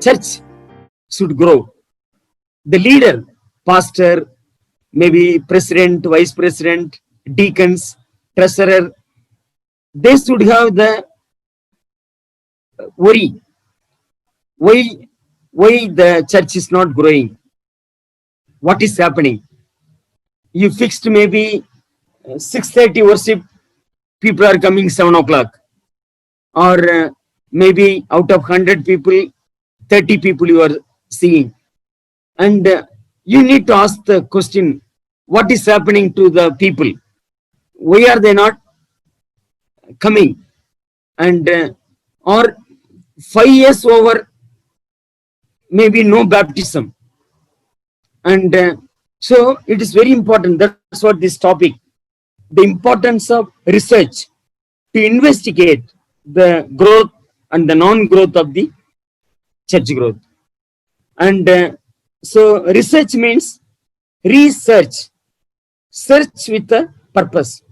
church should grow. The leader, pastor, maybe president, vice president, deacons, treasurer, they should have the worry. Why the church is not growing? What is happening? You fixed maybe 6:30 worship, people are coming 7 o'clock. Or maybe out of 100 people, 30 people you are seeing. And you need to ask the question, what is happening to the people? Why are they not coming? And or 5 years over, maybe no baptism. And so it is very important. That's what this topic, the importance of research to investigate the growth and the non-growth of the church growth. And so research means research, search with a purpose,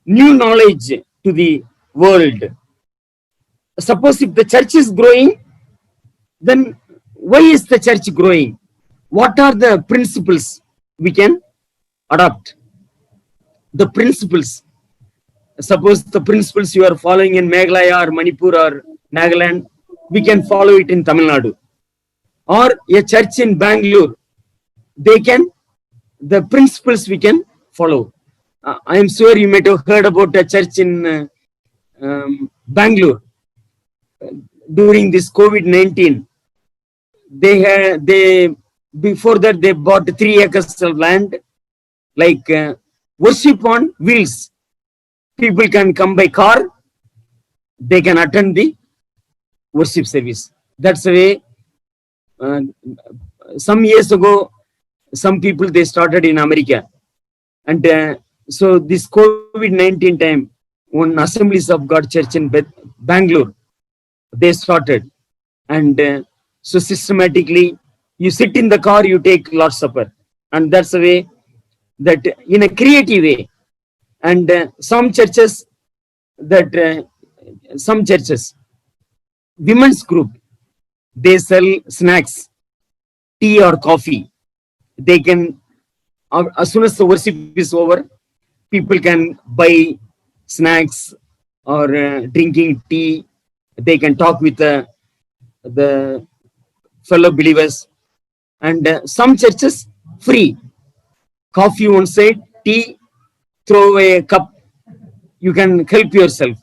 new knowledge to the world. Suppose if the church is growing, then why is the church growing? What are the principles we can adopt? The principles. Suppose the principles you are following in Meghalaya or Manipur or Nagaland, we can follow it in Tamil Nadu. Or a church in Bangalore, the principles we can follow. I am sure you might have heard about a church in Bangalore. During this COVID-19, before that they bought 3 acres of land, like worship on wheels. People can come by car, they can attend the worship service. That's the way. Some years ago, some people they started in America, and so this COVID-19 time, one Assemblies of God Church in Bangalore, they started, and so systematically, you sit in the car, you take Lord's Supper, and that's the way, that in a creative way. And some churches, women's group, they sell snacks, tea or coffee. They can, as soon as the worship is over, people can buy snacks or drinking tea. They can talk with the fellow believers. And some churches, free. Coffee one side, tea, throw away a cup. You can help yourself,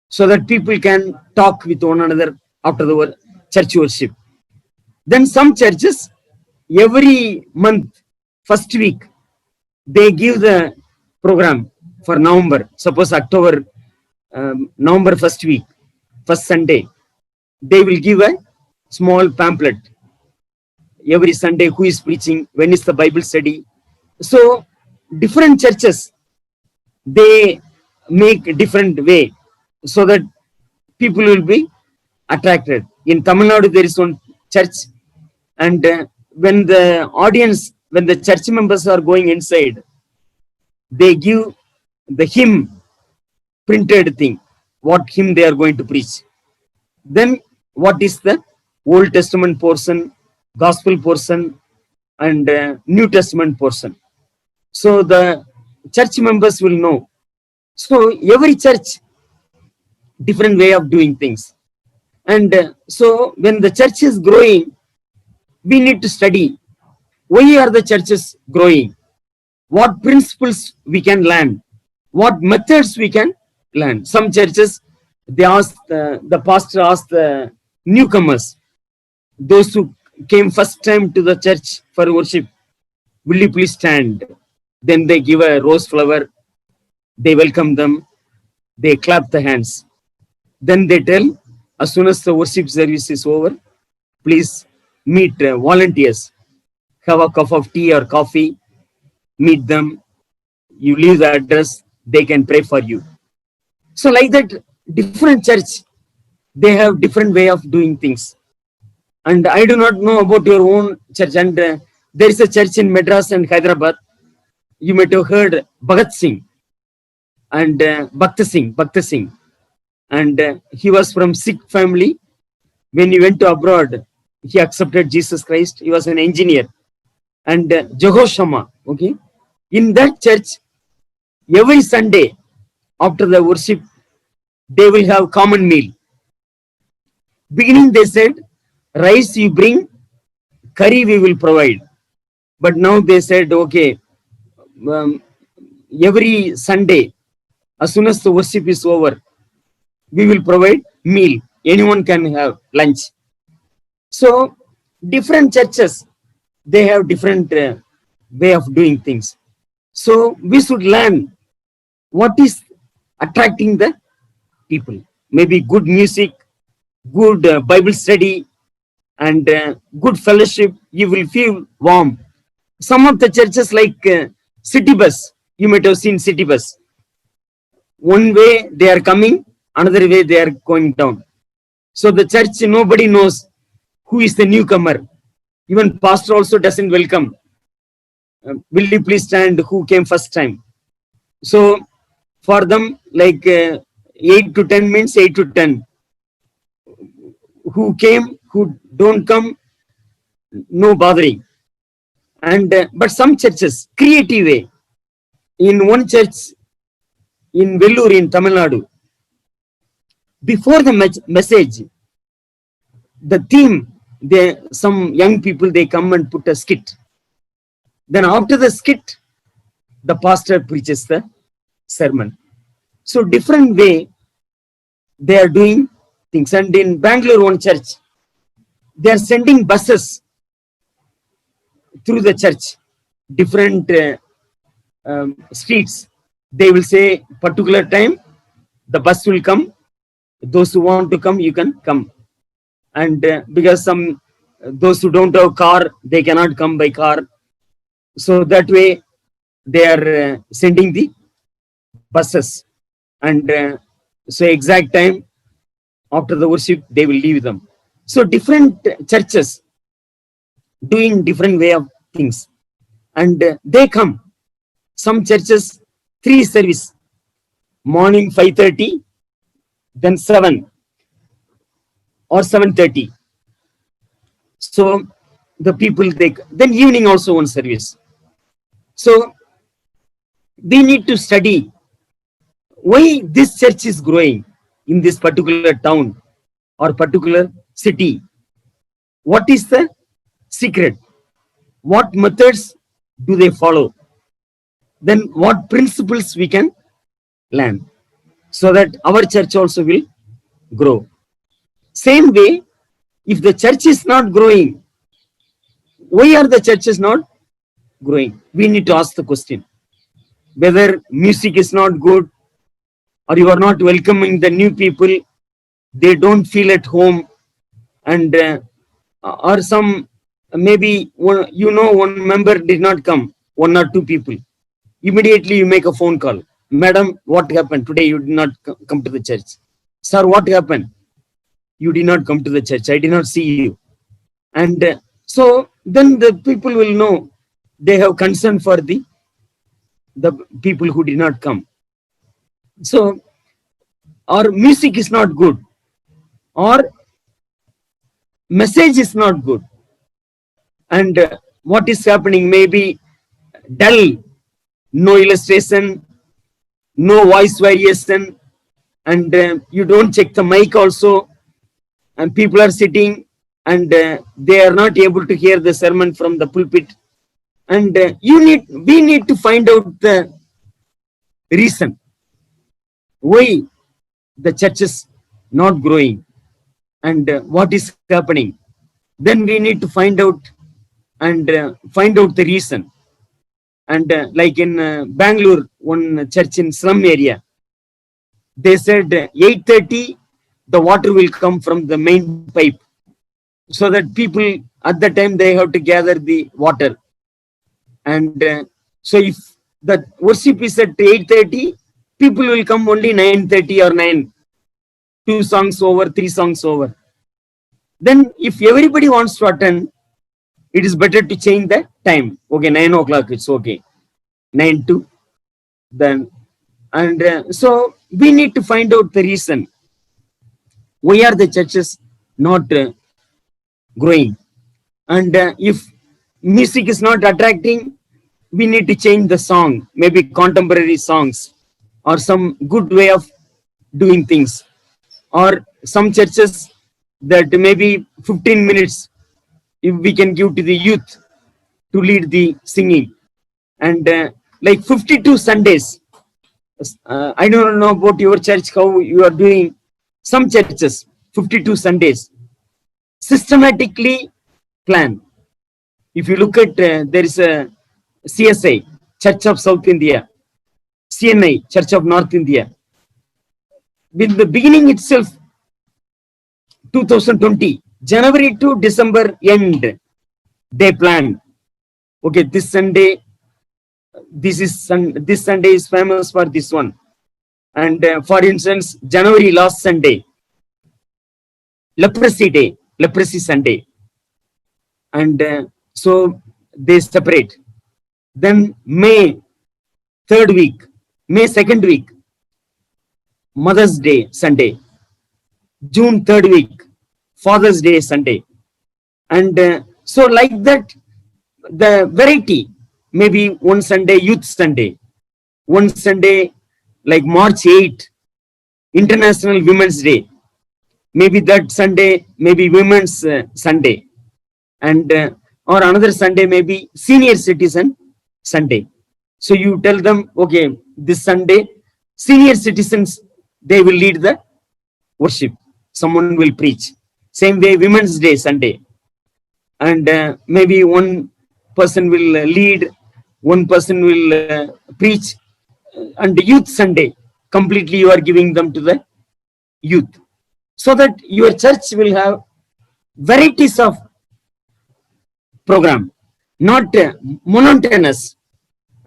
so that people can talk with one another after the church worship. Then some churches, every month, first week, they give the program for November. Suppose October, November first week, first Sunday, they will give a small pamphlet. Every Sunday, who is preaching, when is the Bible study. So different churches, they make a different way, so that people will be attracted. In Tamil Nadu, there is one church, and when the church members are going inside, they give the hymn printed thing, what hymn they are going to preach. Then what is the Old Testament portion, Gospel portion, and New Testament portion. So the church members will know. So every church, different way of doing things. And so when the church is growing, we need to study, why are the churches growing? What principles we can learn? What methods we can learn? Some churches, they ask, the pastor asked the newcomers, those who came first time to the church for worship, will you please stand? Then they give a rose flower, they welcome them, they clap the hands. Then they tell, as soon as the worship service is over, please meet volunteers, have a cup of tea or coffee, meet them, you leave the address, they can pray for you. So like that, different church, they have different way of doing things. And I do not know about your own church. And there is a church in Madras and Hyderabad. You might have heard Bhagat Singh and Bhakta Singh. And he was from Sikh family. When he went to abroad, he accepted Jesus Christ. He was an engineer. And Jehoshama, okay, in that church, every Sunday after the worship, they will have common meal. Beginning, they said, rice you bring, curry we will provide. But now they said, okay, um, every Sunday, as soon as the worship is over, we will provide meal. Anyone can have lunch. So different churches, they have different way of doing things. So we should learn what is attracting the people. Maybe good music, good Bible study, and good fellowship. You will feel warm. Some of the churches like City Bus, you might have seen City Bus. One way they are coming, another way they are going down. So the church, nobody knows who is the newcomer. Even pastor also doesn't welcome. Will you please stand? Who came first time? So for them, like 8 to 10 means 8 to 10. Who came, who don't come, no bothering. And but some churches, creative way. In one church in Vellore in Tamil Nadu, before the message, the theme, some young people, they come and put a skit. Then after the skit, the pastor preaches the sermon. So different way they are doing things. And in Bangalore, one church, they are sending buses through the church, different streets. They will say particular time, the bus will come. Those who want to come, you can come. And because those who don't have car, they cannot come by car. So that way they are sending the buses. And so exact time after the worship, they will leave them. So different churches doing different way of things. And they come. Some churches, 3 service. Morning 5:30, then 7 or 7:30. So the people, then evening also one service. So we need to study why this church is growing in this particular town or particular city. What is the secret? What methods do they follow? Then what principles we can learn so that our church also will grow. Same way, if the church is not growing, why are the churches not growing? We need to ask the question. Whether music is not good, or you are not welcoming the new people, they don't feel at home, and or some maybe one member did not come, 1 or 2 people. Immediately you make a phone call. Madam, what happened? Today you did not come to the church. Sir, what happened? You did not come to the church. I did not see you. And so then the people will know they have concern for the people who did not come. So our music is not good, or message is not good, and what is happening, maybe dull, no illustration, no voice variation, and you don't check the mic also, and people are sitting and they are not able to hear the sermon from the pulpit. And we need to find out the reason why the church is not growing and what is happening. Then we need to find out the reason. And like in Bangalore, one church in slum area, they said 8:30 the water will come from the main pipe, so that people at the time they have to gather the water. And so if the worship is at 8:30, people will come only 9:30 or 9, 2 songs over, 3 songs over. Then if everybody wants to attend, it is better to change the time. Okay, 9 o'clock, it's okay. 9 to then. And so we need to find out the reason. Why are the churches not growing? And if music is not attracting, we need to change the song, maybe contemporary songs or some good way of doing things. Or some churches that maybe 15 minutes if we can give to the youth to lead the singing. And like 52 Sundays, I don't know about your church, how you are doing. Some churches, 52 Sundays, systematically plan. If you look at, there is a CSI, Church of South India, CNI, Church of North India. With the beginning itself, 2020, January to December end, they plan. Okay, this Sunday, this Sunday is famous for this one. And for instance, January last Sunday, leprosy day, leprosy Sunday. And so they separate. Then May 3rd week, May 2nd week, Mother's Day Sunday. June 3rd week, Father's Day Sunday. And so like that, the variety, maybe one Sunday, Youth Sunday, one Sunday, like March 8, International Women's Day. Maybe that Sunday, maybe Women's Sunday. And or another Sunday, maybe Senior Citizen Sunday. So you tell them, okay, this Sunday, senior citizens, they will lead the worship. Someone will preach. Same way, Women's Day Sunday. And maybe one person will lead, one person will preach. And Youth Sunday, completely you are giving them to the youth. So that your church will have varieties of program, not monotonous.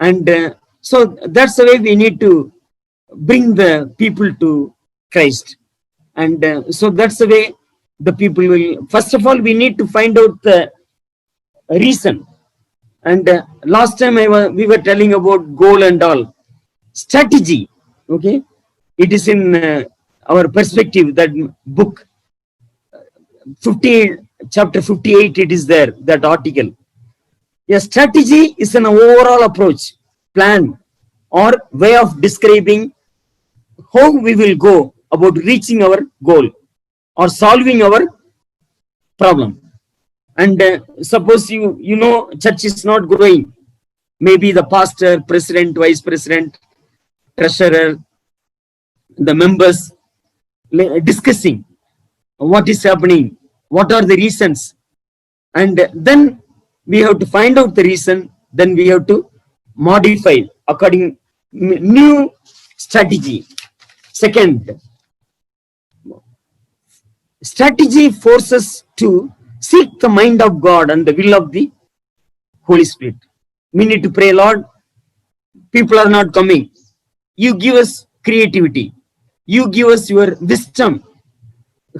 And so that's the way we need to bring the people to Christ. And so that's the way the people will, first of all, we need to find out the reason. And last time we were telling about goal and all. Strategy, okay? It is in our perspective, that book, chapter 58, it is there, that article. A strategy is an overall approach, plan, or way of describing how we will go about reaching our goal or solving our problem. And suppose you know church is not growing, maybe the pastor, president, vice president, treasurer, the members discussing what is happening, what are the reasons, and then we have to find out the reason, then we have to modify according new strategy. Second, strategy forces to seek the mind of God and the will of the Holy Spirit. We need to pray, Lord, people are not coming. You give us creativity. You give us your wisdom,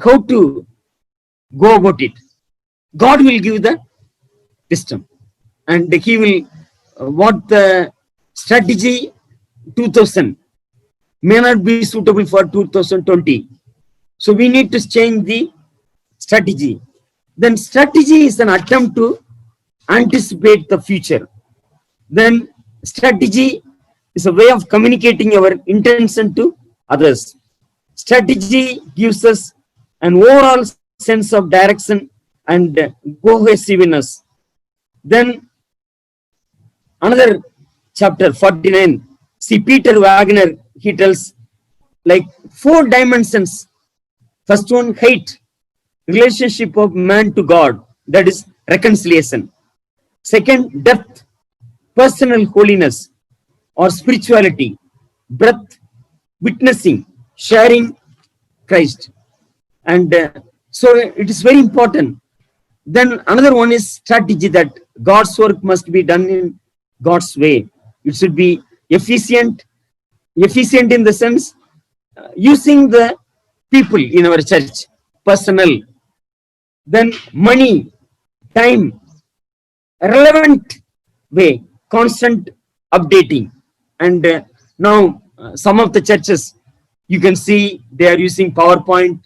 how to go about it. God will give the wisdom, and he will, what the strategy 2000 may not be suitable for 2020. So we need to change the strategy. Then strategy is an attempt to anticipate the future. Then strategy is a way of communicating our intention to others. Strategy gives us an overall sense of direction and cohesiveness. Then another chapter 49. See, Peter Wagner, he tells like 4 dimensions. First one, height, relationship of man to God, that is reconciliation. Second, depth, personal holiness or spirituality. Breadth, witnessing, sharing Christ. And so it is very important. Then another one is strategy, that God's work must be done in God's way. It should be efficient in the sense using the people in our church, personnel. Then money, time, relevant way, constant updating. And now some of the churches, you can see they are using PowerPoint.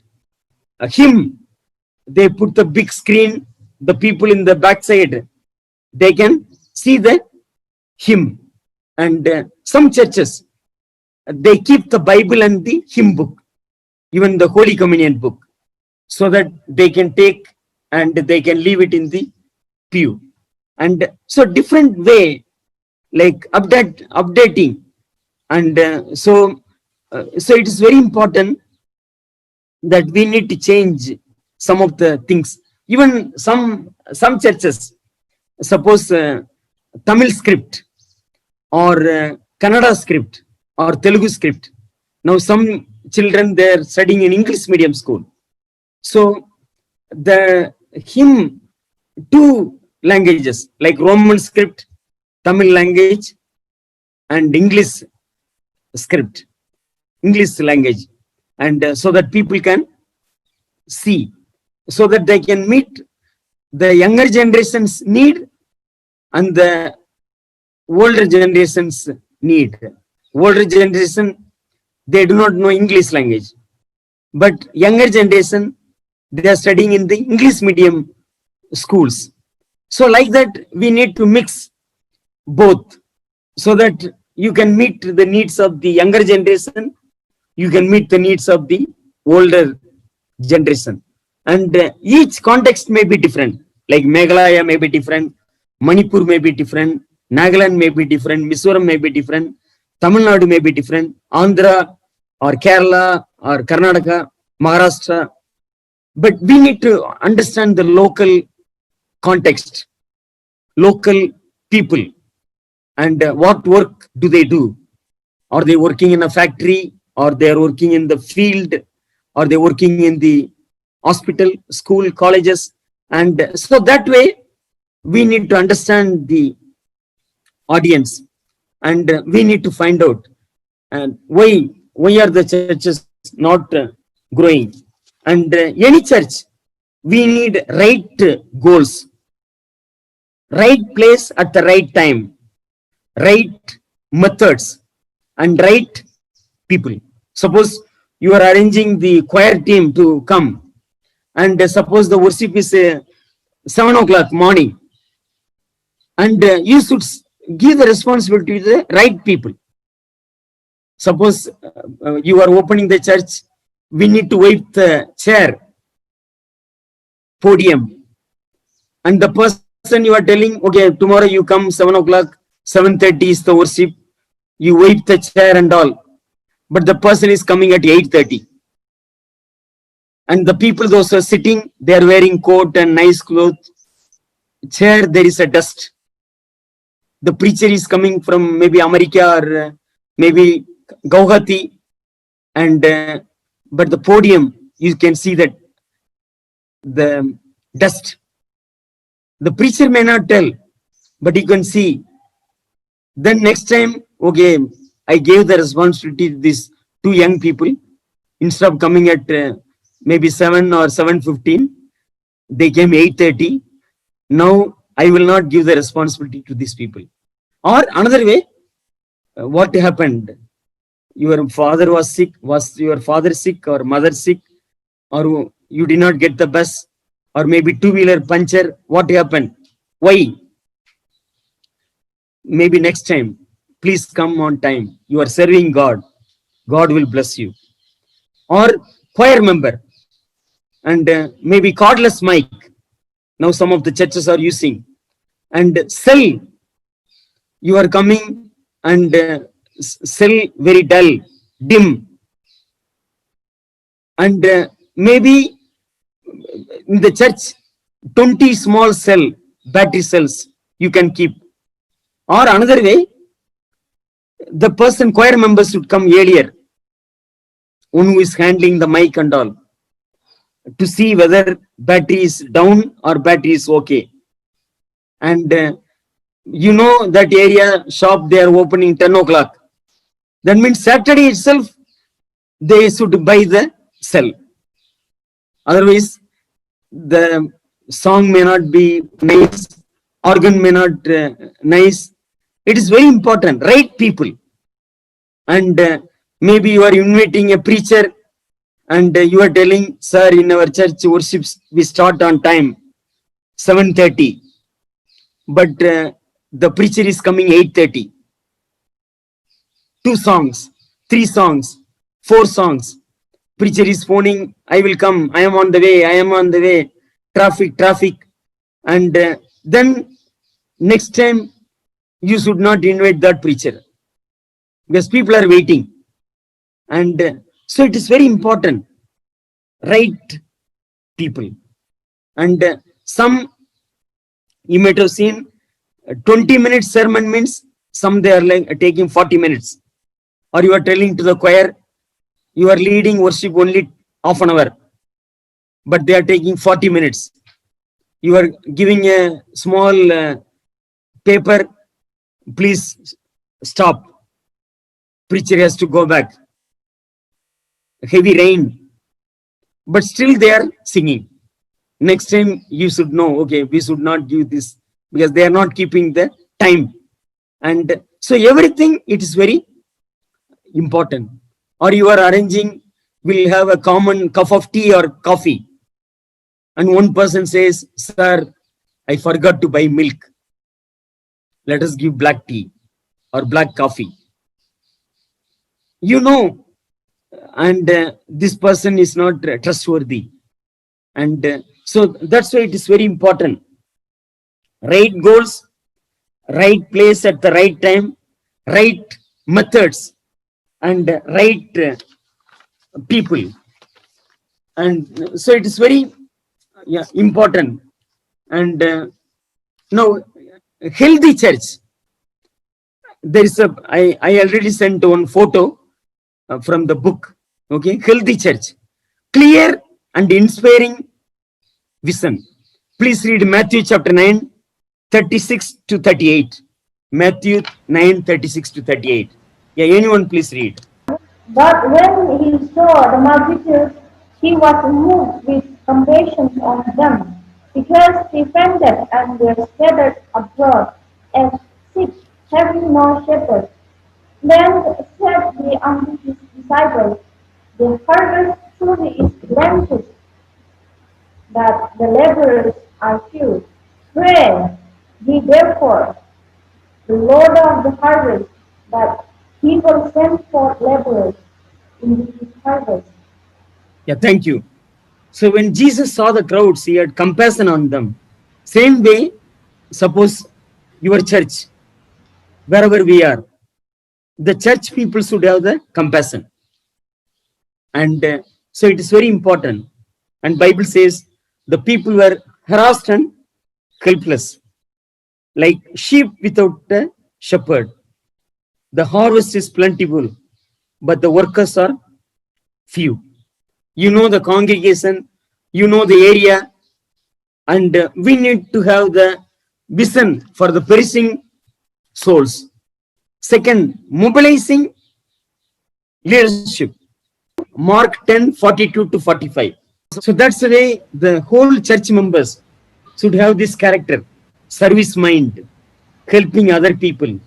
They put the big screen, the people in the backside, they can see the hymn. And some churches, they keep the Bible and the hymn book, even the Holy Communion book, so that they can take and they can leave it in the pew. And so different way, like updating. And so it is very important that we need to change some of the things. Even some churches, suppose Tamil script or Kannada script or Telugu script. Now some children, they are studying in English medium school. So the hymn, two languages like Roman script, Tamil language, and English script, English language, and so that people can see, so that they can meet the younger generation's need and the older generation's need. Older generation, they do not know English language, but younger generation, they are studying in the English medium schools. So like that, we need to mix both, so that you can meet the needs of the younger generation, you can meet the needs of the older generation. And each context may be different, like Meghalaya may be different, Manipur may be different, Nagaland may be different, Mizoram may be different, Tamil Nadu may be different, Andhra or Kerala or Karnataka, Maharashtra. But we need to understand the local context, local people, and what work do they do? Are they working in a factory, or they are working in the field, or they working in the hospital, school, colleges? And so that way we need to understand the audience, and we need to find out and why are the churches not growing. And any church, we need right goals, right place at the right time, right methods, and right people. Suppose you are arranging the choir team to come, and suppose the worship is 7 o'clock morning, and you should give the responsibility to the right people. Suppose you are opening the church, we need to wipe the chair, podium, and the person you are telling, okay, tomorrow you come 7 o'clock, 7:30 is the worship, you wipe the chair and all, but the person is coming at 8:30. And the people, those are sitting, they are wearing coat and nice clothes. Chair, there is a dust. The preacher is coming from maybe America or maybe Guwahati, and but the podium, you can see that the dust. The preacher may not tell, but you can see. Then next time, okay, I gave the responsibility to these two young people. Instead of coming at maybe 7 or 7:15, they came 8:30. Now I will not give the responsibility to these people. Or another way, what happened? Your father was sick. Was your father sick or mother sick? Or you did not get the bus? Or maybe two-wheeler puncture? What happened? Why? Maybe next time, please come on time. You are serving God. God will bless you. Or choir member, and maybe cordless mic. Now some of the churches are using. And cell, you are coming, and cell very dull, dim. And maybe in the church, 20 small cell, battery cells you can keep. Or another way, the person, choir members should come earlier, one who is handling the mic and all, to see whether battery is down or battery is okay. And you know that area shop, they are opening 10 o'clock. That means Saturday itself, they should buy the cell. Otherwise, the song may not be nice, organ may not nice. It is very important, right people. And maybe you are inviting a preacher, and you are telling, sir, in our church worships, we start on time. 7:30, but the preacher is coming 8:30. 2 songs, 3 songs, 4 songs. Preacher is phoning, I will come, I am on the way, I am on the way. Traffic, traffic. And then next time you should not invite that preacher because people are waiting. And so it is very important, right people. And some you might have seen 20-minute sermon means some they are like taking 40 minutes. Or you are telling to the choir, you are leading worship only half an hour, but they are taking 40 minutes. You are giving a small paper, please stop. Preacher has to go back. Heavy rain, but still they are singing. Next time you should know, okay, we should not give this because they are not keeping the time. And so everything, it is very important. Or you are arranging, we'll have a common cup of tea or coffee. And one person says, sir, I forgot to buy milk. Let us give black tea or black coffee. You know, and this person is not trustworthy. And so that's why it is very important. Right goals, right place at the right time, right methods, and right people. And so it is very important. And now, healthy church. There is I already sent one photo from the book. Okay, healthy church. Clear and inspiring vision. Please read Matthew chapter 9, 36 to 38. Matthew 9, 36 to 38. Yeah, anyone please read. But when he saw the multitudes, he was moved with compassion on them, because they fainted and were scattered abroad, as sheep having no shepherd. Then said he unto his disciples, the harvest truly is plenteous, but the laborers are few. Pray ye therefore the Lord of the harvest, that he will send forth laborers into his harvest. Yeah, thank you. So when Jesus saw the crowds, he had compassion on them. Same way, suppose your church, wherever we are, the church people should have the compassion. And so it is very important. And Bible says the people were harassed and helpless, like sheep without a shepherd. The harvest is plentiful, but the workers are few. You know the congregation, you know the area, and we need to have the vision for the perishing souls. Second, mobilizing leadership. Mark 10, 42 to 45. So that's the way the whole church members should have this character, service mind, helping other people,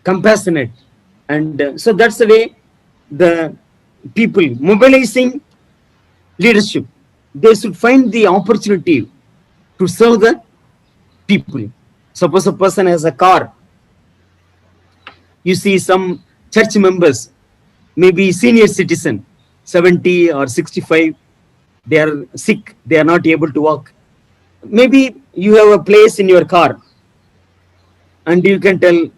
compassionate. And so that's the way the people mobilizing leadership, they should find the opportunity to serve the people. Suppose a person has a car, you see some church members, maybe senior citizen, 70 or 65, they are sick, they are not able to walk. Maybe you have a place in your car and you can tell,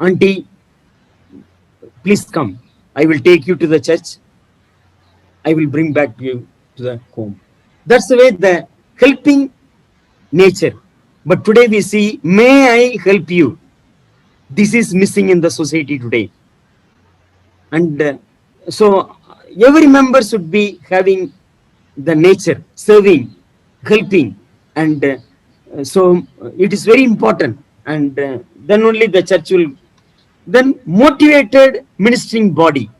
auntie, please come, I will take you to the church, I will bring back you to the home. That's the way the helping nature. But today we see, may I help you? This is missing in the society today. And so every member should be having the nature, serving, helping. And so it is very important. And then only the church will, then motivated ministering body.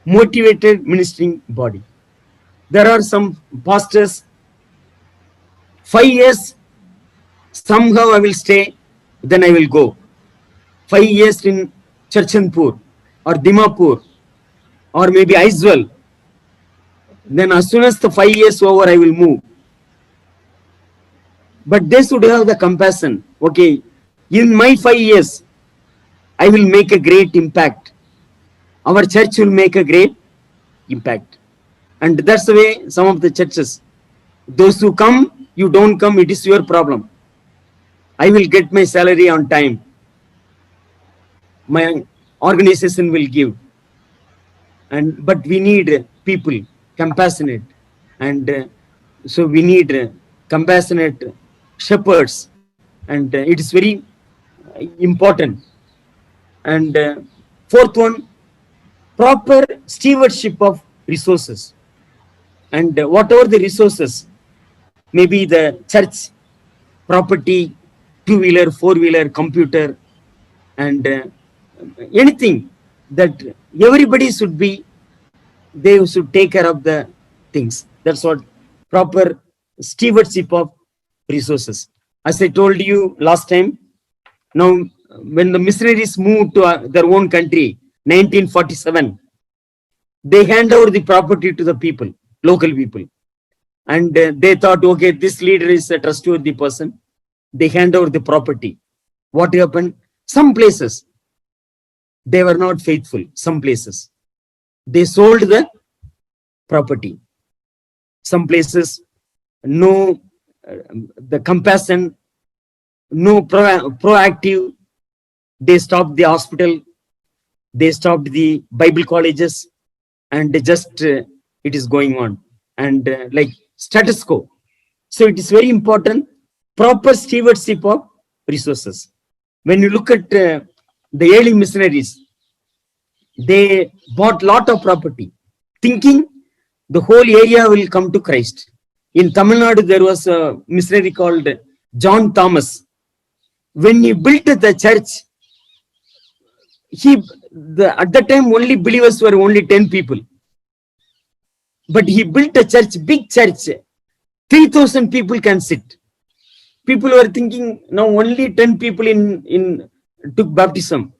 Motivated ministering body. There are some pastors, 5 years, somehow I will stay, then I will go. 5 years in Churchandpur or Dimapur or maybe Aizwal. Then as soon as the 5 years over, I will move. but they should have the compassion. Okay, in my 5 years, I will make a great impact. Our church will make a great impact. And that's the way some of the churches, those who come, you don't come, it is your problem. I will get my salary on time. My organization will give. And but we need people, compassionate. And so we need compassionate shepherds. And it is very important. And fourth one, proper stewardship of resources. And whatever the resources, maybe the church property, two-wheeler, four-wheeler, computer, and anything that everybody should be, they should take care of the things. That's what proper stewardship of resources. As I told you last time, now when the missionaries moved to their own country, 1947, they hand over the property to the people, local people. And they thought, okay, this leader is a trustworthy person. They hand over the property. What happened? Some places, they were not faithful. Some places, they sold the property. Some places, no, the compassion, no proactive. They stopped the hospital. They stopped the Bible colleges, and they just it is going on, and like status quo. So it is very important, proper stewardship of resources. When you look at the early missionaries, they bought lot of property, thinking the whole area will come to Christ. In Tamil Nadu, there was a missionary called John Thomas. When he built the church, at that time only believers were only 10 people. But he built a church, big church, 3,000 people can sit. People were thinking, now only 10 people in took baptism.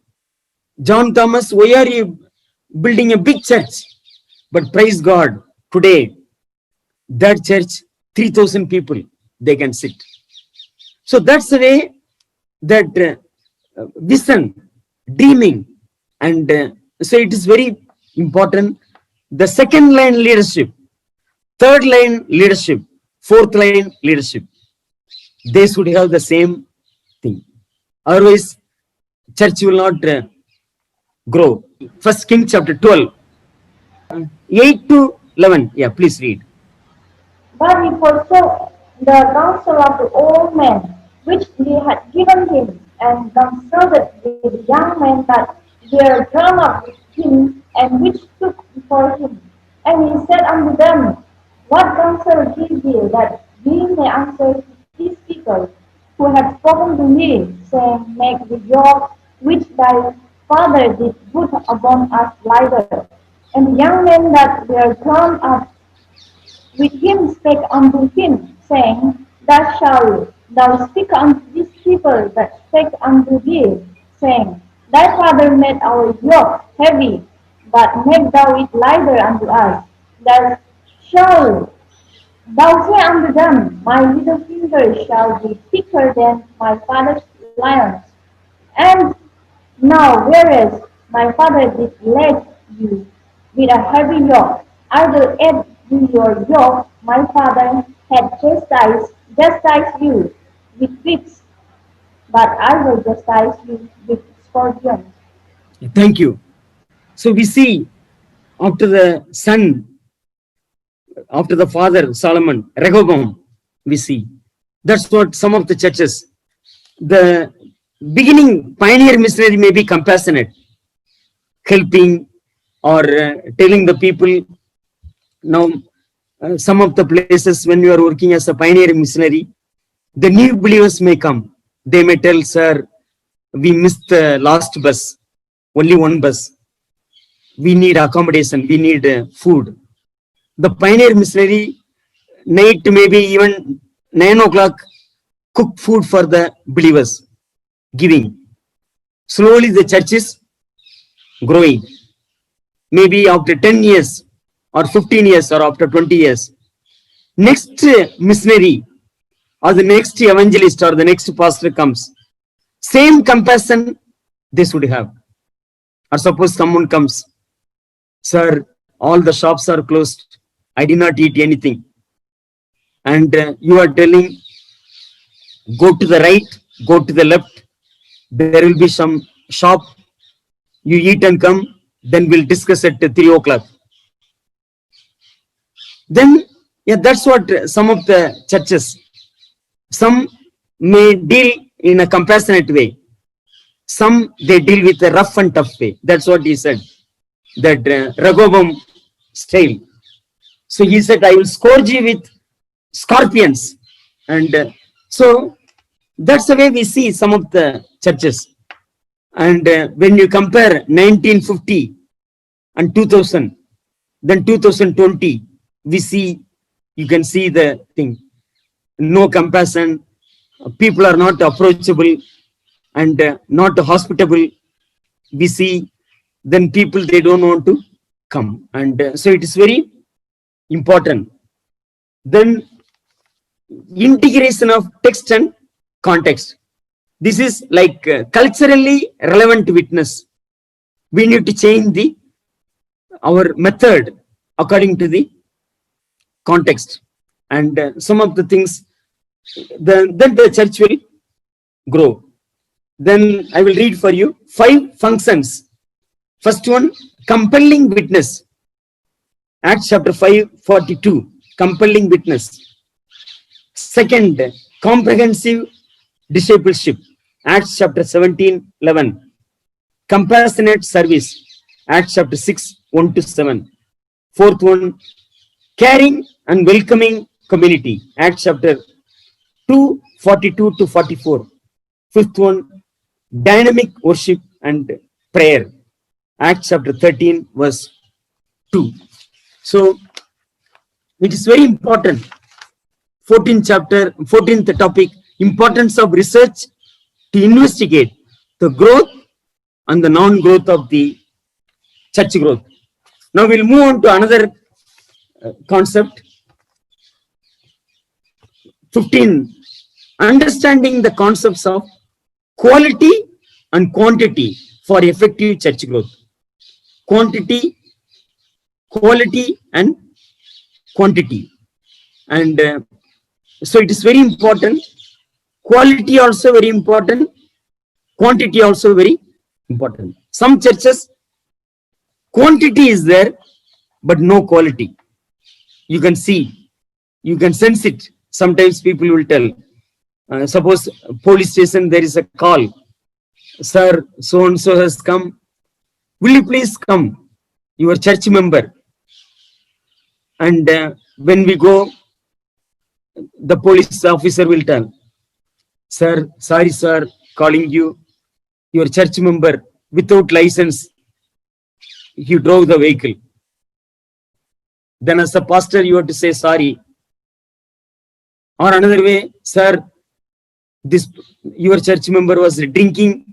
John Thomas, why are you building a big church? But praise God, today, that church, 3,000 people, they can sit. So that's the way that vision, dreaming, and so it is very important. The second line leadership, third line leadership, fourth line leadership, they should have the same thing. Otherwise, church will not grow. First Kings chapter 12, 8 to 11. Yeah, please read. But he forsook the counsel of the old men, which they had given him, and consulted with the young men that were grown up with him, and which stood before him. And he said unto them, What counsel give ye, that we may answer to these people, who have spoken to me, saying, Make the yoke which thy father did put upon us lighter. And the young men that were grown up with him spake unto him, saying, Thus shalt thou speak unto these people that spake unto thee, saying, Thy father made our yoke heavy, but make thou it lighter unto us. Thus shalt thou say unto them, My little finger shall be thicker than my father's lions. And now, whereas my father did lead you with a heavy yoke, I will add to your yoke. My father had chastised you with whips, but I will chastise you with scorpions. Thank you. So we see after the son, after the father Solomon, Rehoboam, we see that's what some of the churches, the beginning pioneer missionary may be compassionate, helping or telling the people. Now, some of the places when you are working as a pioneer missionary, the new believers may come. They may tell, sir, we missed the last bus, only one bus. We need accommodation, we need food. The pioneer missionary, night maybe even 9 o'clock, cook food for the believers, giving. Slowly the church is growing. Maybe after 10 years or 15 years or after 20 years, next missionary or the next evangelist or the next pastor comes, same compassion they should have. Or suppose someone comes, sir, all the shops are closed. I did not eat anything. And you are telling, go to the right, go to the left. There will be some shop. You eat and come. Then we'll discuss at 3 o'clock. Then, yeah, that's what some of the churches, some may deal in a compassionate way. Some they deal with a rough and tough way. That's what he said, that Ragobam style. So he said, I will scourge you with scorpions. And so that's the way we see some of the churches. And when you compare 1950 and 2000, then 2020, we see, you can see the thing. No compassion, people are not approachable and not hospitable. We see, then people, they don't want to come. And so it is very important. Then integration of text and context. This is like culturally relevant witness. We need to change our method according to the context. And some of the things, then the church will grow. Then I will read for you 5 functions. First one, compelling witness. Acts chapter 5:42, compelling witness. Second, comprehensive discipleship. Acts chapter 17:11. Compassionate service. Acts chapter 6:1-7. Fourth one, caring and welcoming community. Acts chapter 2:42-44. Fifth one, dynamic worship and prayer. Acts chapter 13 verse 2. So it is very important. 14th topic, importance of research to investigate the growth and the non-growth of the church growth. Now we'll move on to another concept. 15, understanding the concepts of quality and quantity for effective church growth. Quantity, quality and quantity. And so it is very important. Quality also very important. Quantity also very important. Some churches, quantity is there, but no quality. You can see, you can sense it. Sometimes people will tell, suppose police station, there is a call, sir, so and so has come, will you please come, your church member. And when we go, the police officer will tell, sir, sorry sir, calling you, your church member without license, he drove the vehicle. Then as a pastor, you have to say sorry. Or another way, sir, this your church member was drinking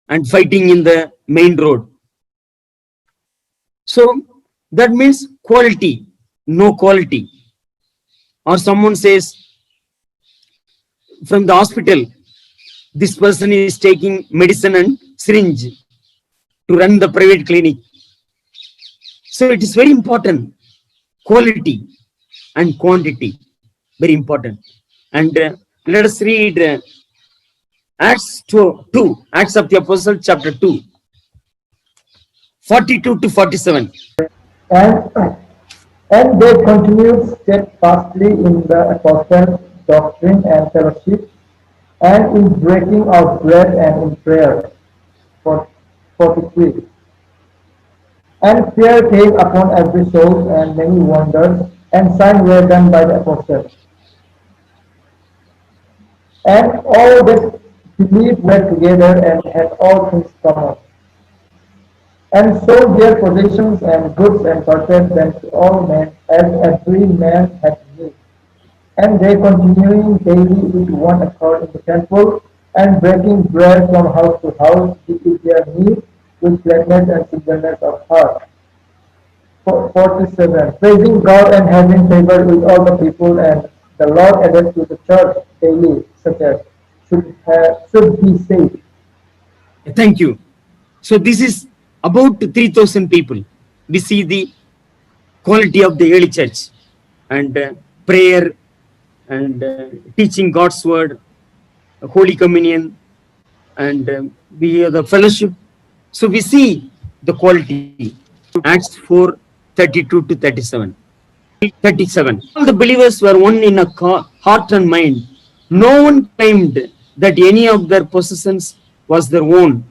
and fighting in the main road. So that means quality, no quality. Or someone says from the hospital, this person is taking medicine and syringe to run the private clinic. So it is very important. Quality and quantity, very important. And let us read Acts 2, Acts of the Apostle, chapter 2, 42-47. And they continued steadfastly in the apostles' doctrine and fellowship, and in breaking of bread and in prayer. 43. And fear came upon every soul, and many wonders and signs were done by the apostles. And all that believed were together and had all things common, and sold their possessions and goods and parted them to all men, as every man had need. And they continuing daily with one accord in the temple, and breaking bread from house to house, did eat their meat with gladness and singleness of heart. 47. Praising God and having favor with all the people, and the Lord added to the church daily, such as should be saved. Thank you. So this is about 3,000 people. We see the quality of the early church and prayer and teaching God's word, Holy Communion, and we hear the fellowship. So we see the quality. Acts 4:32 to 37. 37. All the believers were one in a heart and mind. No one claimed that any of their possessions was their own,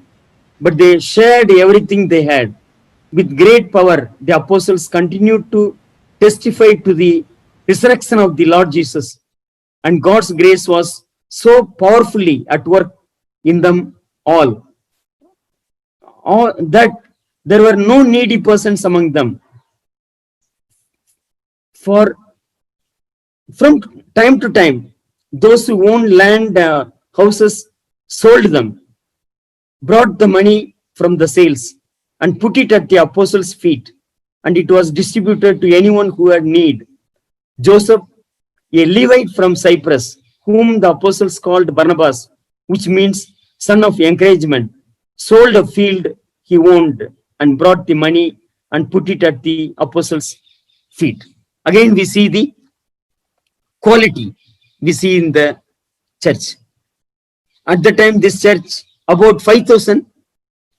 but they shared everything they had. With great power, the apostles continued to testify to the resurrection of the Lord Jesus, and God's grace was so powerfully at work in them all that there were no needy persons among them. For from time to time, those who owned land, houses, sold them, brought the money from the sales, and put it at the apostles' feet, and it was distributed to anyone who had need. Joseph, a Levite from Cyprus, whom the apostles called Barnabas, which means son of encouragement, sold a field he owned and brought the money and put it at the apostles' feet. Again, we see the quality we see in the church. At the time, this church, about 5,000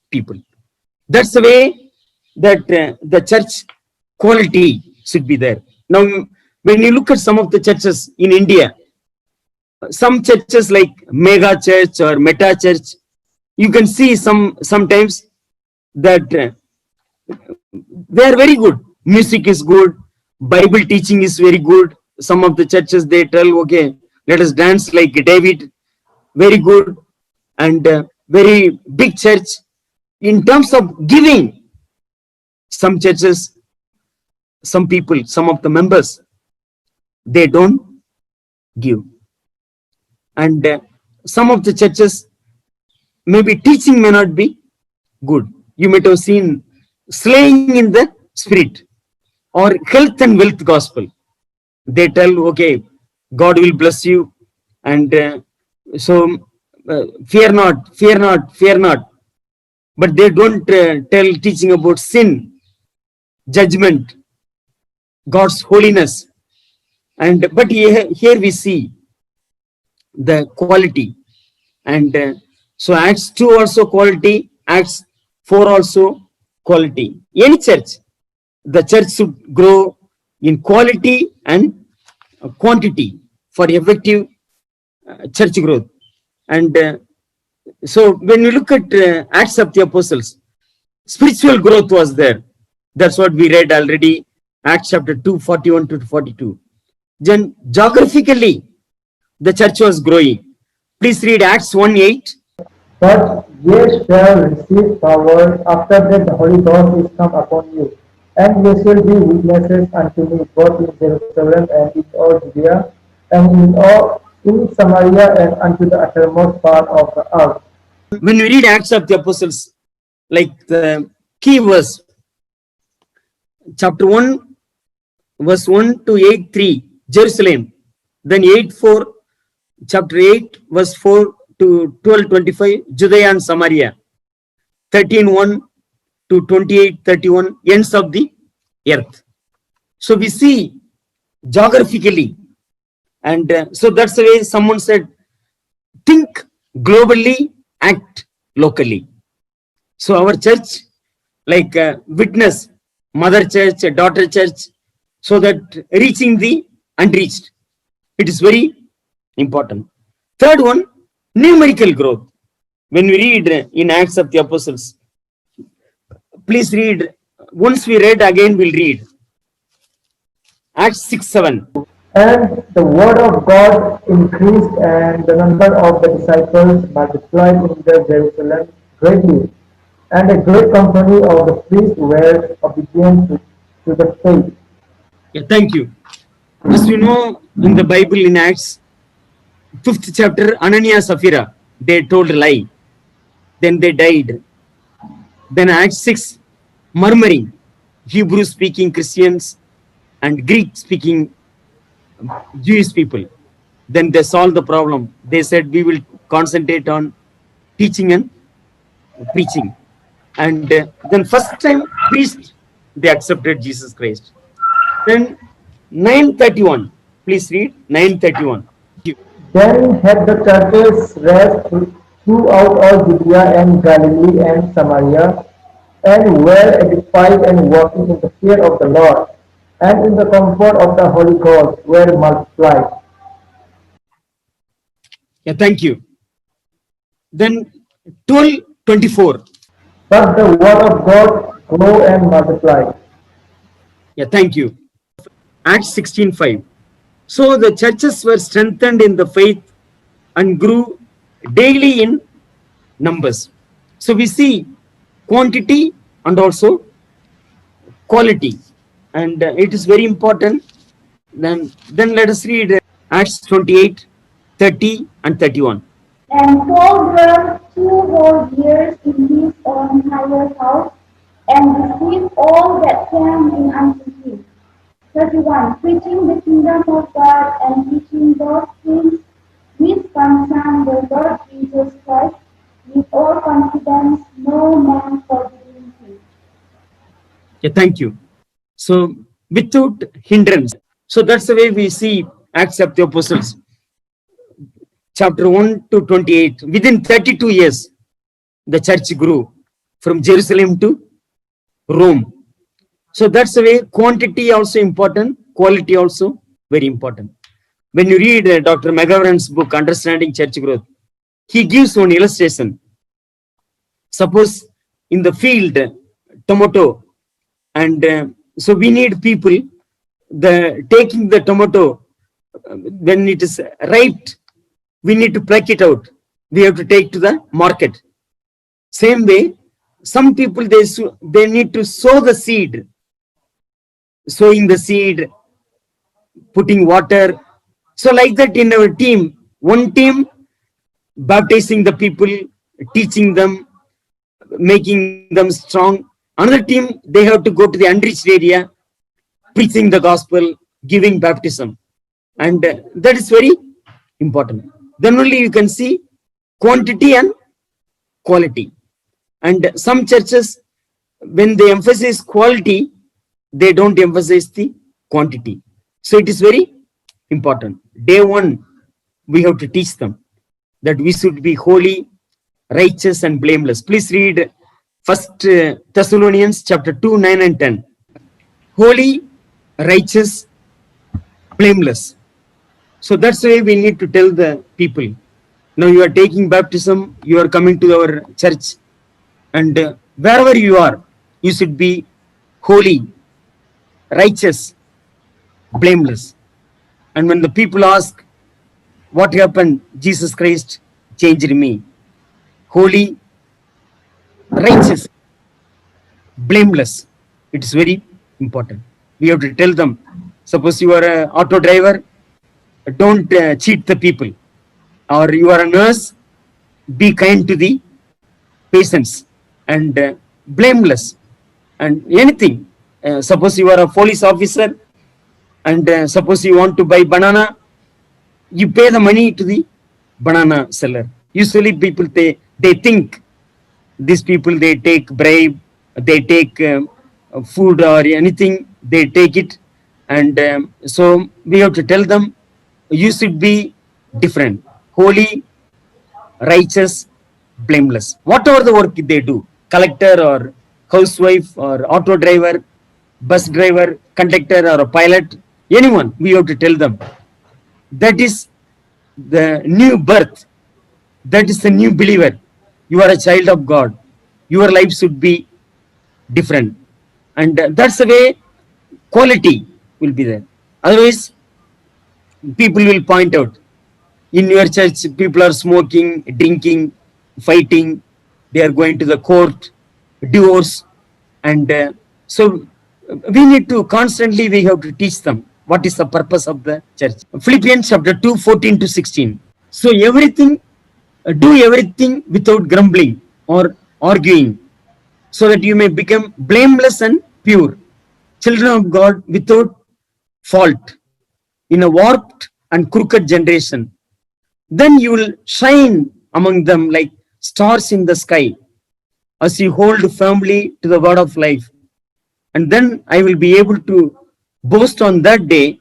people. That's the way that the church quality should be there. Now, when you look at some of the churches in India, some churches like Mega Church or Meta Church, you can see sometimes that they are very good. Music is good. Bible teaching is very good. Some of the churches, they tell, okay, let us dance like David. Very good. And very big church. In terms of giving, some churches, some people, some of the members, they don't give. And some of the churches, maybe teaching may not be good. You might have seen slaying in the spirit or health and wealth gospel. They tell, okay, God will bless you, and so fear not, fear not, fear not. But they don't tell teaching about sin, judgment, God's holiness. And but here we see the quality. And so Acts 2 also quality, Acts 4 also quality. Any church, the church should grow in quality and quantity for effective church growth. And so when we look at Acts of the Apostles, spiritual growth was there. That's what we read already, Acts chapter 2, 41 to 42. Then geographically, the church was growing. Please read Acts 1:8. But ye shall receive power after that the Holy Ghost is come upon you, and ye shall be witnesses unto me both in Jerusalem and in all Judea, and in Samaria and unto the uttermost part of the earth. When we read Acts of the Apostles, like the key verse, chapter 1, verse 1 to 8:3, Jerusalem. Then 8:4, chapter 8, verse 4 to 12:25, Judea and Samaria. 13:1 to 28:31, ends of the earth. So we see geographically, and so that's the way someone said, think globally, act locally. So our church, like witness, mother church, daughter church, so that reaching the unreached, it is very important. Third one, numerical growth. When we read in Acts of the Apostles, please read. Once we read, again we'll read. Acts 6:7. And the word of God increased, and the number of the disciples multiplied in the Jerusalem greatly, and a great company of the priests were obedient to the faith. Yeah, thank you. As we know in the Bible, in Acts 5th chapter, Ananias Sapphira, they told a lie. Then they died. Then Acts 6, murmuring, Hebrew speaking Christians and Greek speaking Jewish people. Then they solved the problem. They said, we will concentrate on teaching and preaching. And then first time priest, they accepted Jesus Christ. Then 931, please read 931. Then had the churches rest throughout all Judea and Galilee and Samaria, and were edified and walking in the fear of the Lord, and in the comfort of the Holy Ghost were multiplied. Yeah, thank you. Then 12:24. But the word of God grew and multiplied. Yeah, thank you. Acts 16:5. So the churches were strengthened in the faith and grew daily in numbers. So we see quantity and also quality, and it is very important. Then let us read Acts 28:30 and 31. And Paul dwelt 2 whole years in his own hired house, and received all that came in unto him. 31. Preaching the kingdom of God and teaching those things which concern the Lord Jesus Christ, with all confidence, no man forbidding him. Yeah, thank you. So without hindrance. So that's the way we see Acts of the Apostles, chapter 1 to 28. Within 32 years, the church grew from Jerusalem to Rome. So that's the way quantity also important, quality also very important. When you read Dr. McGovern's book, Understanding Church Growth, he gives one illustration. Suppose in the field, tomato, and so we need people, taking the tomato, when it is ripe, we need to pluck it out. We have to take to the market. Same way, some people, they need to sow the seed, sowing the seed, putting water. So like that in our team, one team baptizing the people, teaching them, making them strong. Another team, they have to go to the unreached area, preaching the gospel, giving baptism. And that is very important. Then only you can see quantity and quality. And some churches, when they emphasize quality, they don't emphasize the quantity. So it is very important. Day one, we have to teach them that we should be holy, righteous, and blameless. Please read First Thessalonians chapter 2, 9 and 10. Holy, righteous, blameless. So that's the way we need to tell the people. Now you are taking baptism, you are coming to our church, and wherever you are, you should be holy, righteous, blameless. And when the people ask, what happened? Jesus Christ changed me. Holy, righteous, blameless. It's very important. We have to tell them. Suppose you are an auto driver, don't cheat the people. Or you are a nurse, be kind to the patients, and blameless. And anything. Suppose you are a police officer, and suppose you want to buy banana, you pay the money to the banana seller. Usually people, they think these people, they take bribe, they take food or anything, they take it. And so we have to tell them, you should be different, holy, righteous, blameless. Whatever the work they do, collector or housewife or auto driver, bus driver, conductor or a pilot, anyone, we have to tell them. That is the new birth. That is the new believer. You are a child of God. Your life should be different. And that's the way quality will be there. Otherwise, people will point out, in your church, people are smoking, drinking, fighting, they are going to the court, divorce. And so we need to constantly, we have to teach them what is the purpose of the church. Philippians chapter 2, 14 to 16. So everything, do everything without grumbling or arguing, so that you may become blameless and pure, children of God without fault, in a warped and crooked generation. Then you will shine among them like stars in the sky as you hold firmly to the word of life. And then I will be able to boast on that day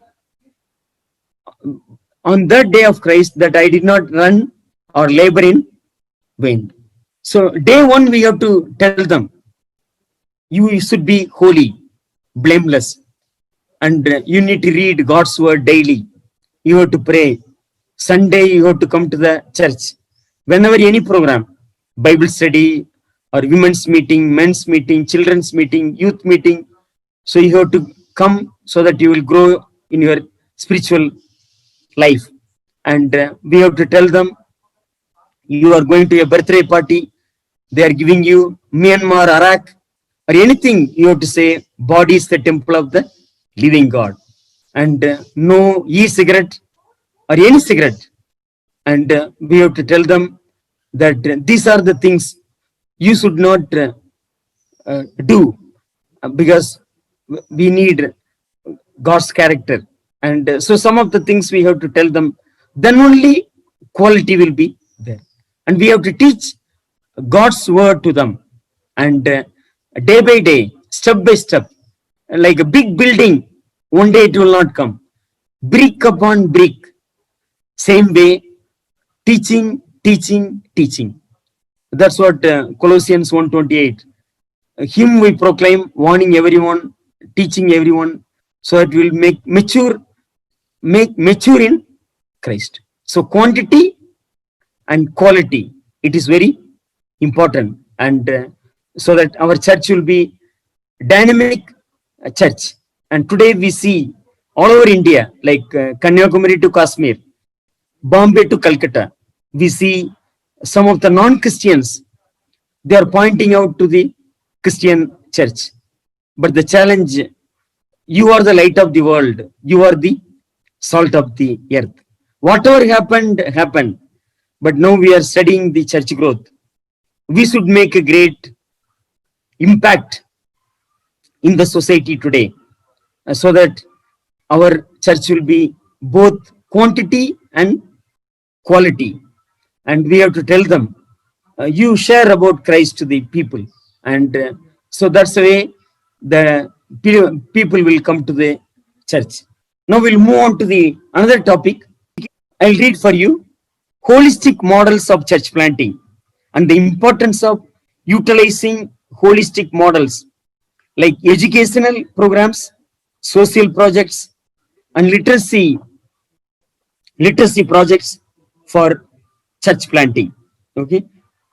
of Christ, that I did not run or labor in vain. So day one, we have to tell them, you should be holy, blameless, and you need to read God's word daily. You have to pray. Sunday, you have to come to the church. Whenever any program, Bible study or women's meeting, men's meeting, children's meeting, youth meeting, so you have to come so that you will grow in your spiritual life. And we have to tell them, you are going to a birthday party, they are giving you Myanmar, Iraq, or anything, you have to say, body is the temple of the living God. And no e-cigarette or any cigarette. And we have to tell them that these are the things you should not do, because we need God's character. And so some of the things we have to tell them, then only quality will be there. And we have to teach God's word to them. And day by day, step by step, like a big building, one day it will not come. Brick upon brick. Same way, teaching, teaching, teaching. That's what Colossians 1:28. Him we proclaim, warning everyone, teaching everyone, so that we will make mature in Christ. So quantity and quality, it is very important, and so that our church will be dynamic church. And today we see all over India, like Kanyakumari to Kashmir, Bombay to Calcutta, we see some of the non-Christians, they are pointing out to the Christian church. But the challenge, you are the light of the world, you are the salt of the earth. Whatever happened, happened. But now we are studying the church growth. We should make a great impact in the society today, so that our church will be both quantity and quality. And we have to tell them, you share about Christ to the people. And so that's the way the people will come to the church. Now we'll move on to the another topic. I'll read for you holistic models of church planting and the importance of utilizing holistic models like educational programs, social projects, and literacy projects for church planting. Okay,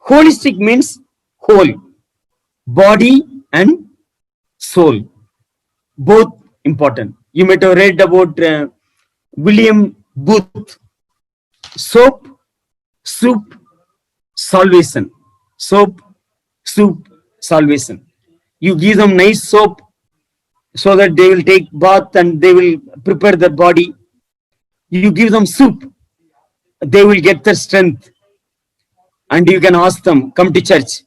holistic means whole, body and soul, both important. You might have read about William Booth, soap, soup, salvation. Soap, soup, salvation. You give them nice soap so that they will take bath and they will prepare their body. You give them soup, they will get their strength, and you can ask them, come to church,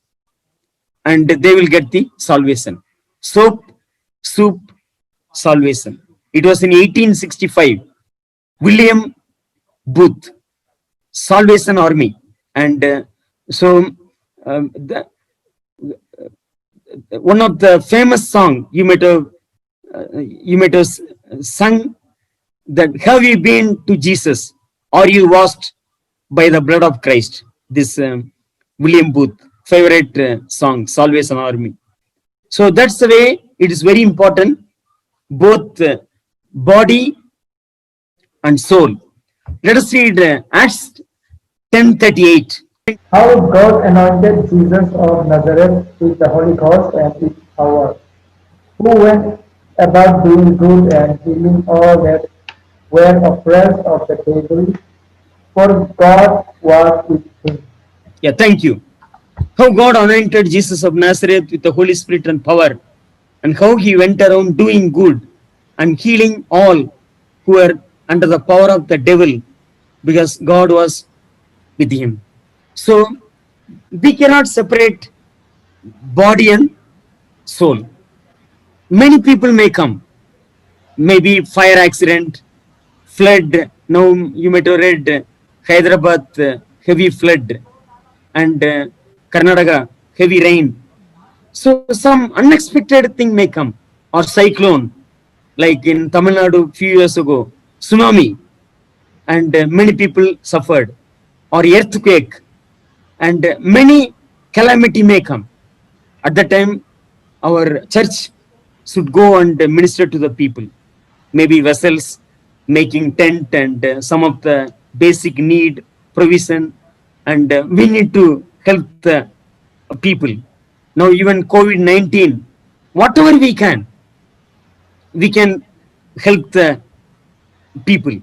and they will get the salvation. Soap, soup, salvation. It was in 1865. William Booth, Salvation Army. And one of the famous song you might have sung, that have you been to Jesus? Are you washed by the blood of Christ? This William Booth favorite song, Salvation Army. So that's the way it is very important, both body and soul. Let us read Acts 10:38. How God anointed Jesus of Nazareth with the Holy Ghost and with power, who went about doing good and healing all that were oppressed of the devil, for God was with him. Yeah, thank you. How God anointed Jesus of Nazareth with the Holy Spirit and power, and how he went around doing good and healing all who were under the power of the devil, because God was with him. So we cannot separate body and soul. Many people may come, maybe fire accident, flood, Now you might have read Hyderabad heavy flood and Karnataka heavy rain. So some unexpected thing may come, or cyclone, like in Tamil Nadu few years ago, tsunami, and many people suffered, or earthquake, and many calamity may come. At that time, our church should go and minister to the people. Maybe vessels, making tent, and some of the basic need provision, and we need to help the people. Now even COVID-19, whatever we can help the people.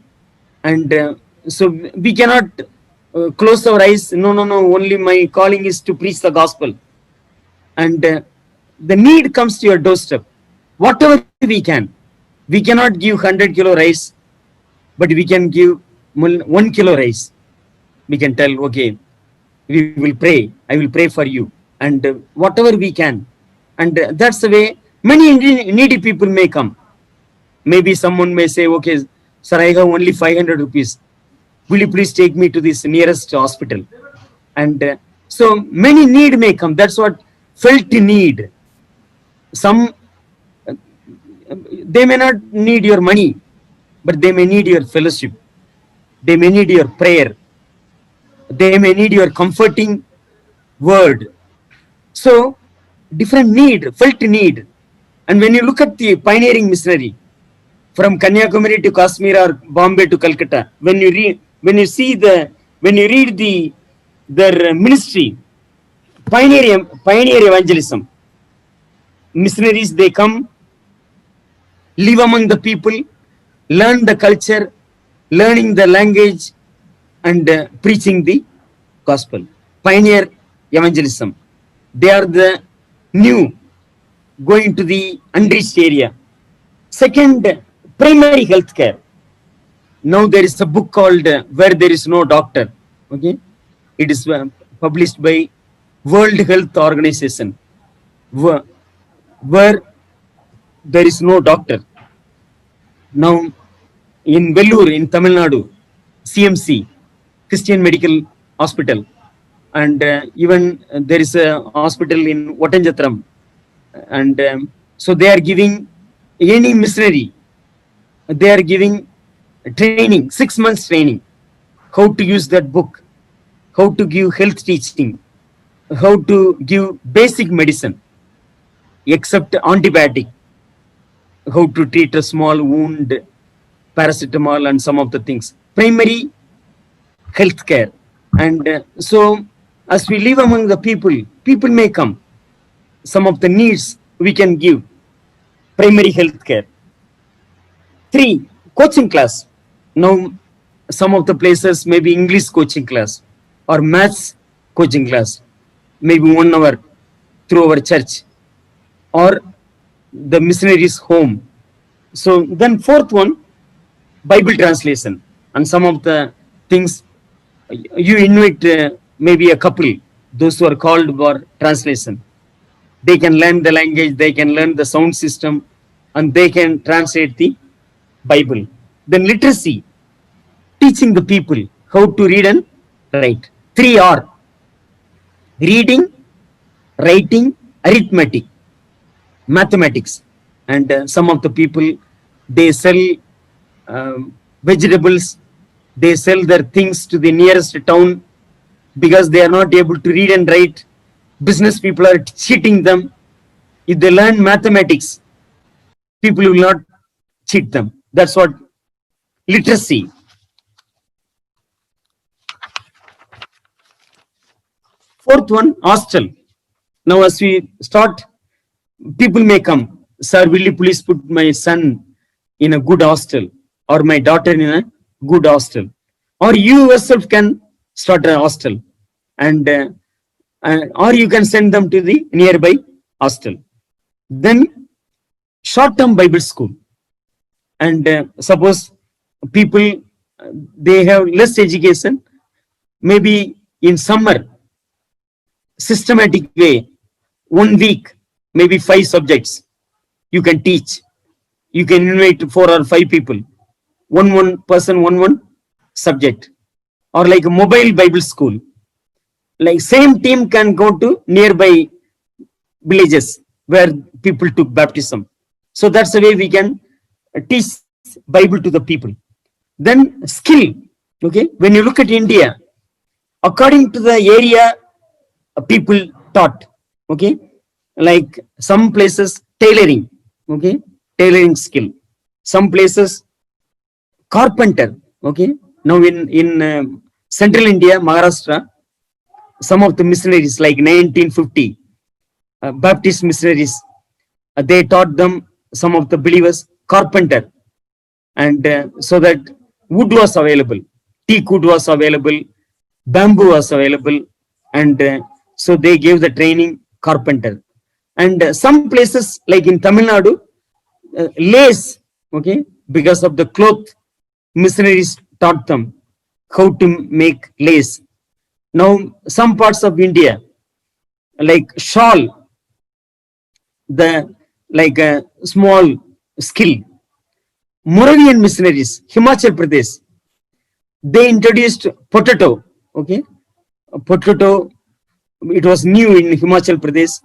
And so we cannot close our eyes. No, no, no, only my calling is to preach the gospel. And the need comes to your doorstep. Whatever we cannot give 100 kilo rice, but we can give 1 kilo rice. We can tell, okay, we will pray. I will pray for you. And whatever we can. And that's the way many needy people may come. Maybe someone may say, okay, sir, I have only 500 rupees. Will you please take me to this nearest hospital? And so many need may come. That's what felt need. Some, they may not need your money, but they may need your fellowship. They may need your prayer. They may need your comforting word. So different need, felt need. And when you look at the pioneering missionary from Kanyakumari to Kashmir or Bombay to Calcutta, when you read their ministry, pioneer evangelism, missionaries, they come, live among the people, learn the culture, learning the language, and preaching the gospel. Pioneer evangelism. They are the new going to the unreached area. Second, primary health care. Now there is a book called Where There Is No Doctor. Okay, it is published by World Health Organization. Where there is no doctor. Now in Vellore in Tamil Nadu, CMC, Christian Medical Hospital, and even there is a hospital in Vatanjatram, and so they are giving any missionary, they are giving training, 6 months training, how to use that book, how to give health teaching, how to give basic medicine, except antibiotic, how to treat a small wound, paracetamol, and some of the things. Primary health care. And so as we live among the people may come. Some of the needs we can give. Primary health care. 3, coaching class. Now some of the places maybe English coaching class or maths coaching class, maybe 1 hour through our church or the missionaries home. So then fourth one, Bible translation, and some of the things you invite maybe a couple, those who are called for translation. They can learn the language, they can learn the sound system, and they can translate the Bible. Then literacy, teaching the people how to read and write. 3R, reading, writing, arithmetic, mathematics. And some of the people, they sell vegetables, they sell their things to the nearest town because they are not able to read and write. Business people are cheating them. If they learn mathematics, people will not cheat them. That's what literacy. Fourth one, hostel. Now as we start, people may come, sir, will you please put my son in a good hostel or my daughter in a good hostel, or you yourself can start a hostel, and or you can send them to the nearby hostel. Then short-term Bible school, and suppose people they have less education, maybe in summer, systematic way, 1 week, maybe 5 subjects you can teach. You can invite 4 or 5 people, one person, one subject, or like a mobile Bible school. Like same team can go to nearby villages where people took baptism. So that's the way we can teach Bible to the people. Then skill. Okay, when you look at India, according to the area people taught. Okay, like some places tailoring. Okay, tailoring skill. Some places carpenter. Okay, now in central India, Maharashtra, some of the missionaries like 1950 Baptist missionaries, they taught them, some of the believers, carpenter, and so that wood was available, teak wood was available, bamboo was available, and so they gave the training carpenter. And some places like in Tamil Nadu, lace. Okay, because of the cloth, missionaries taught them how to make lace. Now some parts of India, like shawl, the like a small skill. Moravian missionaries, Himachal Pradesh, they introduced potato. Okay, potato, it was new in Himachal Pradesh.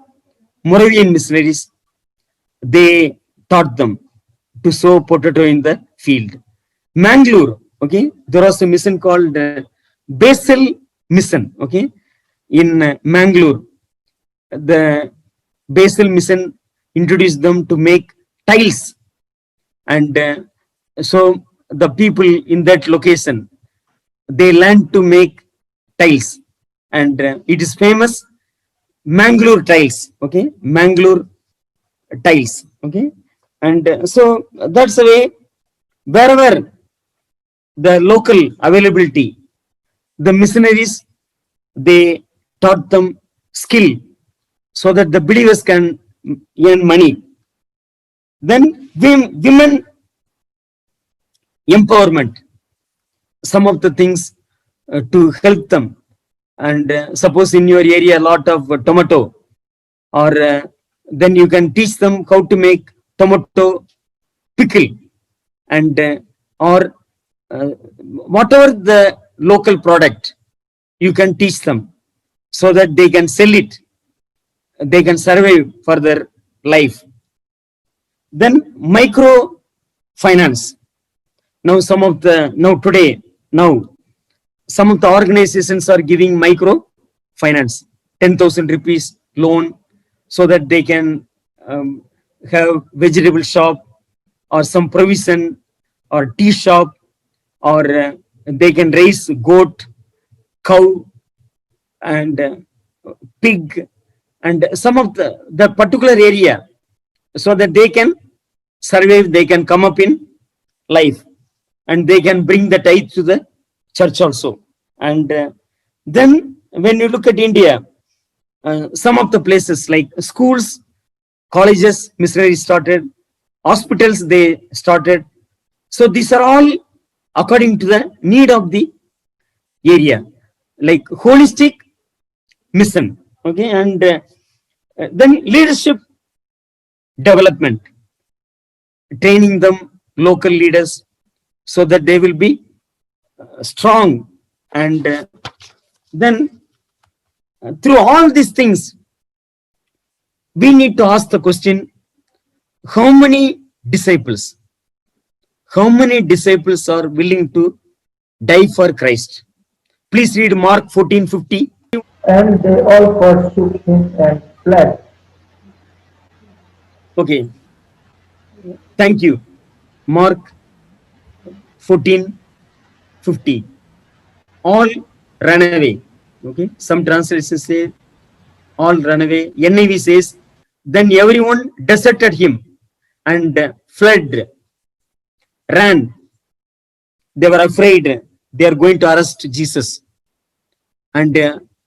Moravian missionaries, they taught them to sow potato in the field. Mangalore, okay, there was a mission called Basil Mission. Okay, in Mangalore, the Basil Mission introduced them to make tiles, and so the people in that location, they learned to make tiles, and it is famous Mangalore tiles. Okay, Mangalore tiles. Okay, and so that's the way, wherever the local availability, the missionaries, they taught them skill so that the believers can earn money. Then women empowerment, some of the things to help them. And suppose in your area a lot of tomato, or then you can teach them how to make tomato pickle, and or whatever the local product, you can teach them so that they can sell it, they can survive for their life. Then micro finance. Now some of the, now some of the organizations are giving micro finance, 10,000 rupees loan, so that they can have vegetable shop, or some provision, or tea shop, or they can raise goat, cow, and pig, and some of the particular area, so that they can survive, they can come up in life, and they can bring the tithe to the church also. And then when you look at India, some of the places like schools, colleges, missionaries started, hospitals they started. So these are all according to the need of the area, like holistic mission. Okay, and then leadership development, training them local leaders so that they will be strong. And then through all these things, we need to ask the question, how many disciples, are willing to die for Christ? Please read Mark 14:50. And they all forsook him and fled. Okay, thank you. Mark 14:50. All ran away. Okay, some translations say all ran away. NIV says, then everyone deserted him and fled, ran. They were afraid they are going to arrest Jesus, and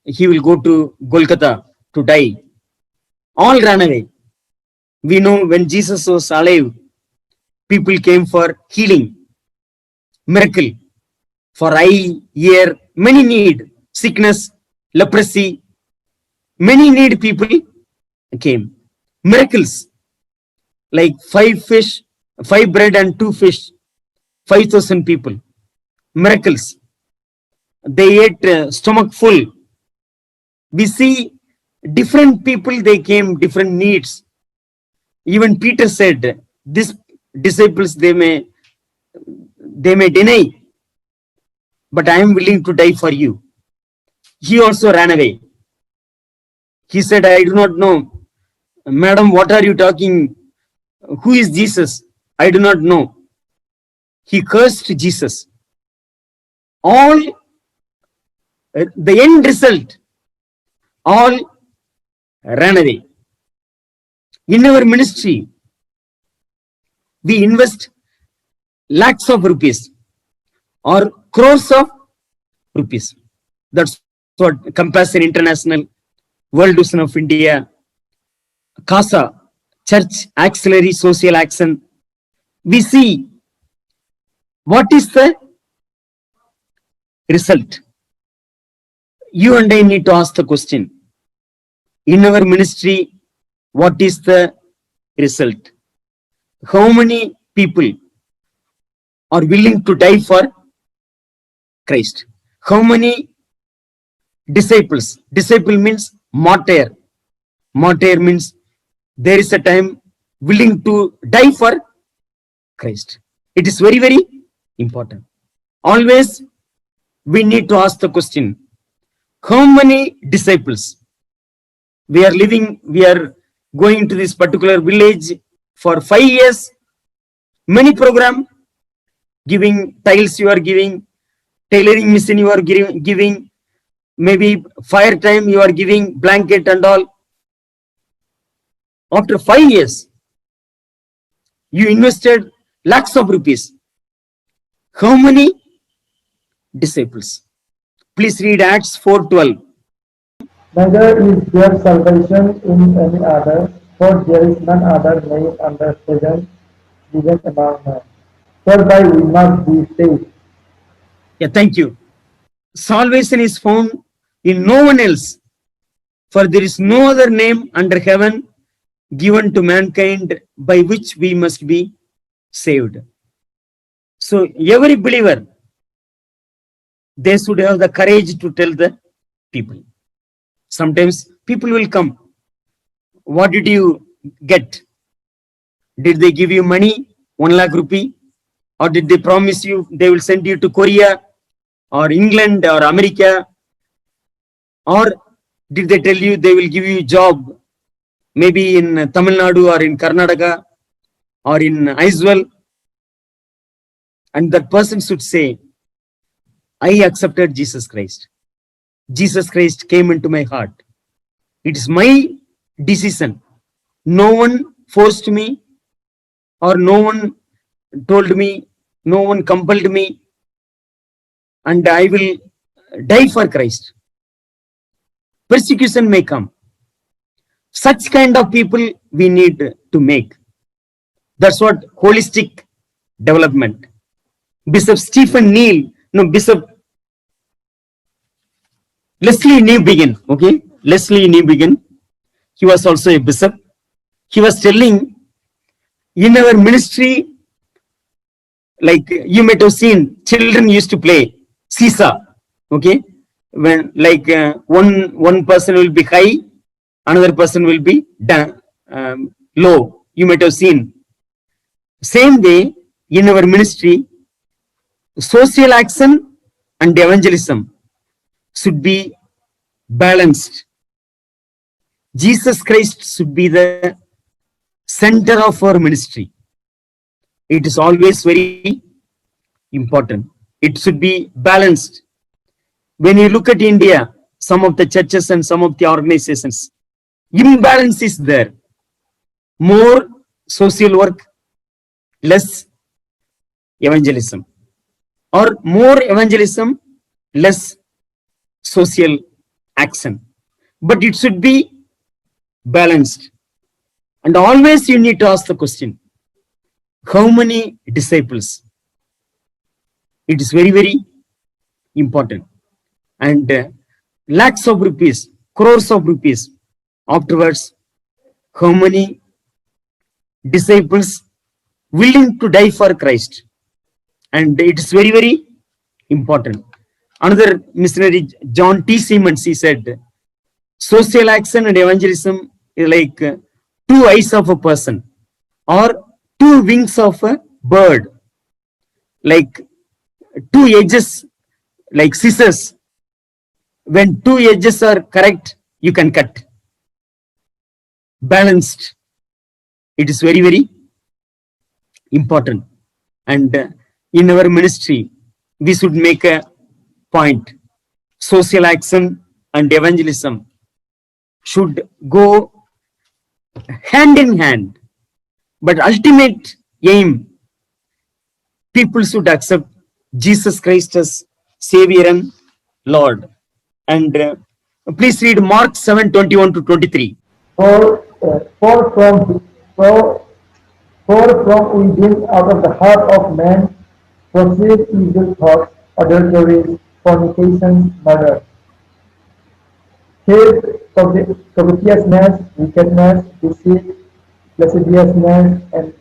he will go to Golgotha to die. All ran away. We know when Jesus was alive, people came for healing, miracle, for eye, ear, many need, sickness, leprosy, many need people came. Miracles like 5 fish, 5 bread and 2 fish, 5,000 people. miracles. They ate stomach full. We see different people, they came, different needs. Even Peter said, these disciples, they may deny, but I am willing to die for you. He also ran away. He said, I do not know. Madam, what are you talking? Who is Jesus? I do not know. He cursed Jesus. All the end result, all ran away. In our ministry, we invest lakhs of rupees or crores of rupees. That's what Compassion International, World Vision of India, CASA, Church Auxiliary Social Action. We see what is the result. You and I need to ask the question. In our ministry, what is the result? How many people are willing to die for Christ? How many disciples? Disciple means martyr. Martyr means there is a time willing to die for Christ. It is very, very important. Always we need to ask the question, how many disciples? We are going to this particular village for 5 years, many program, giving tiles you are giving, tailoring machine you are giving, maybe fire time you are giving, blanket and all. After 5 years, you invested lakhs of rupees. How many disciples? Please read Acts 4:12. Neither is there salvation in any other, for there is none other name under heaven given among men, whereby we must be saved. Yeah, thank you. Salvation is found in no one else, for there is no other name under heaven given to mankind by which we must be saved. So every believer, they should have the courage to tell the people. Sometimes people will come. What did you get? Did they give you money, 1 lakh rupee? Or did they promise you they will send you to Korea or England or America? Or did they tell you they will give you a job, maybe in Tamil Nadu or in Karnataka or in Iswell? And that person should say, I accepted Jesus Christ. Jesus Christ came into my heart. It is my decision. No one forced me, or no one told me, no one compelled me, and I will die for Christ. Persecution may come. Such kind of people we need to make. That's what holistic development. Bishop Stephen Neal, no, Bishop Leslie Newbegin, okay? Leslie Newbegin, he was also a bishop. He was telling, in our ministry, like you might have seen, children used to play seesaw, okay? When like one person will be high, another person will be low. You might have seen. Same way, in our ministry, social action and evangelism should be balanced. Jesus Christ should be the center of our ministry. It is always very important. It should be balanced. When you look at India, some of the churches and some of the organizations, imbalance is there. More social work, less evangelism. Or more evangelism, less social action. But it should be balanced. And always you need to ask the question, how many disciples? It is very, very important. And lakhs of rupees, crores of rupees. Afterwards, how many disciples willing to die for Christ? And it is very, very important. Another missionary, John T. Siemens, he said, social action and evangelism is like two eyes of a person or two wings of a bird, like two edges, like scissors. When two edges are correct, you can cut. Balanced. It is very, very important. And in our ministry, we should make a point. Social action and evangelism should go hand in hand. But ultimate aim, people should accept Jesus Christ as Savior and Lord. And please read Mark 7:21 to 23. For, for from for, for from within out of the heart of man proceed evil thoughts, adulteries, fornications, murder, hate, covetousness, wickedness, deceit, lasciviousness, and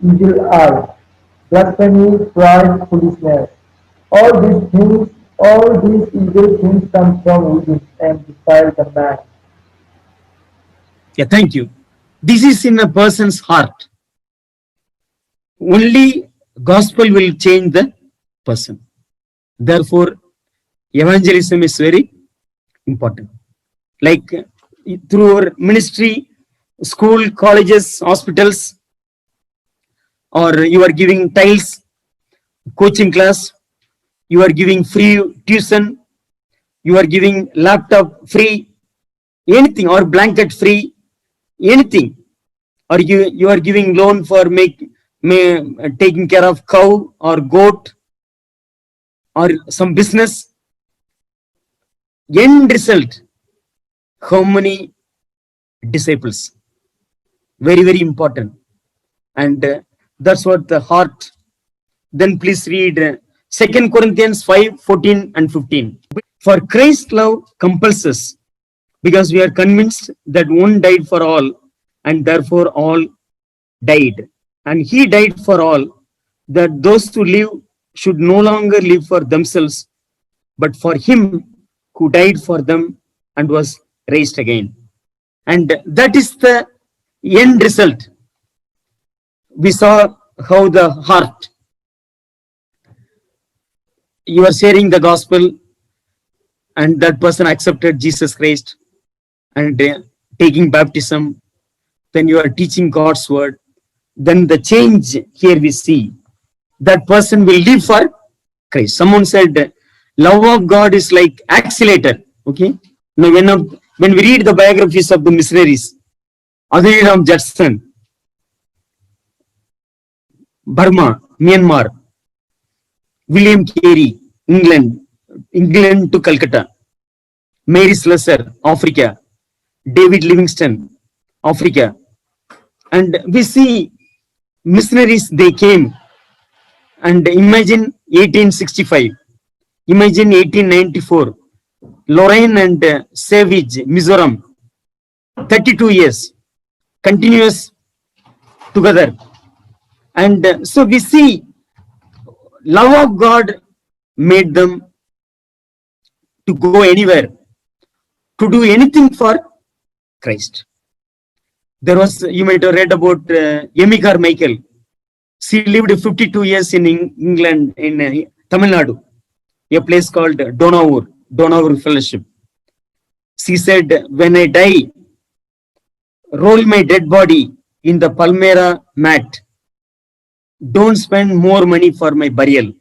evil eye, blasphemy, pride, foolishness. All these evil things come from within and defile the man. Yeah, thank you. This is in a person's heart. Only gospel will change the person. Therefore, evangelism is very important. Like through our ministry, school, colleges, hospitals, or you are giving tiles, coaching class, you are giving free tuition, you are giving laptop free, anything, or blanket free, anything, or you are giving loan for taking care of cow or goat or some business. End result, how many disciples? Very, very important. And that's what the heart. Then please read 2 Corinthians 5:14 and 15. For Christ's love compels us, because we are convinced that one died for all, and therefore all died. And he died for all, that those who live should no longer live for themselves, but for him who died for them and was raised again. And that is the end result. We saw how the heart, you are sharing the gospel, and that person accepted Jesus Christ and taking baptism, then you are teaching God's word, then the change here we see, that person will live for Christ. Someone said, love of God is like accelerator. Okay. Now when we read the biographies of the missionaries, Adoniram Judson, Burma, Myanmar, William Carey, England to Calcutta, Mary Slessor, Africa, David Livingstone, Africa. And we see missionaries, they came, and imagine 1865, imagine 1894, Lorraine and Savage, Mizoram, 32 years, continuous together. And so we see love of God made them to go anywhere, to do anything for Christ. There was, you might have read about Emmy Carmichael. She lived 52 years in England, in Tamil Nadu, a place called Donaur Fellowship. She said, when I die, roll my dead body in the Palmyra mat. Don't spend more money for my burial.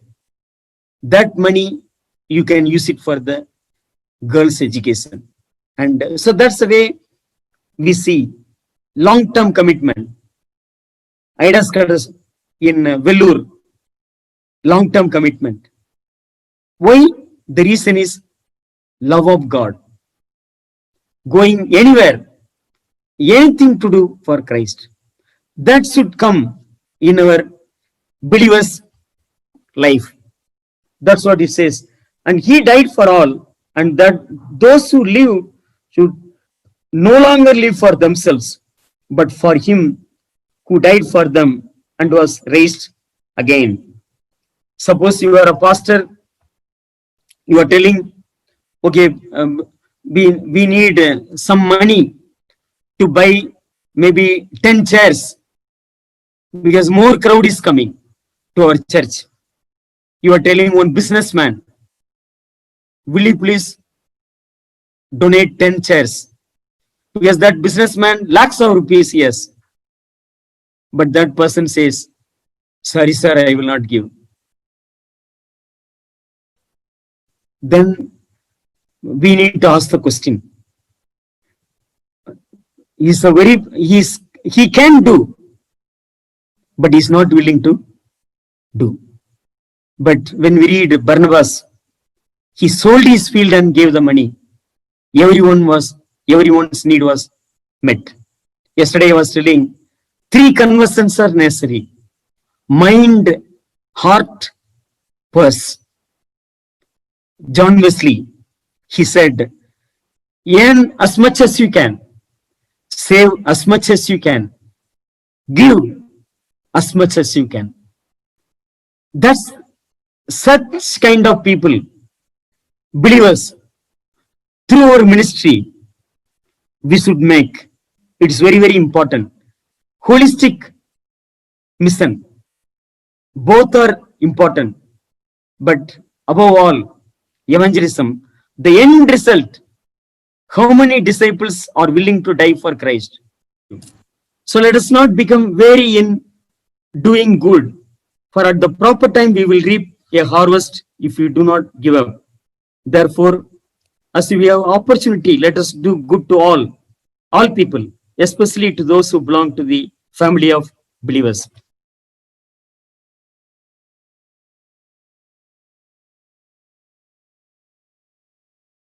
That money, you can use it for the girls' education. And so that's the way we see long-term commitment. Ida Scudder in Vellore, long-term commitment. Why? The reason is love of God. Going anywhere, anything to do for Christ. That should come in our believer's life. That's what it says. And he died for all, and that those who live should no longer live for themselves, but for him who died for them and was raised again. Suppose you are a pastor, you are telling, okay, we need some money to buy maybe 10 chairs because more crowd is coming to our church. You are telling one businessman, will you please donate 10 chairs? Because that businessman lakhs of rupees, yes. But that person says, sorry, sir, I will not give. Then we need to ask the question. He can do, but he's not willing to do. But when we read Barnabas, he sold his field and gave the money. Everyone's need was met. Yesterday I was telling 3 conversions are necessary: mind, heart, purse. John Wesley, he said, earn as much as you can, save as much as you can, give as much as you can. That's such kind of people, believers, through our ministry, we should make. It's very, very important. Holistic mission, both are important, but above all, evangelism, the end result, how many disciples are willing to die for Christ? So let us not become weary in doing good, for at the proper time we will reap a harvest if we do not give up. Therefore, as we have opportunity, let us do good to all people, especially to those who belong to the family of believers.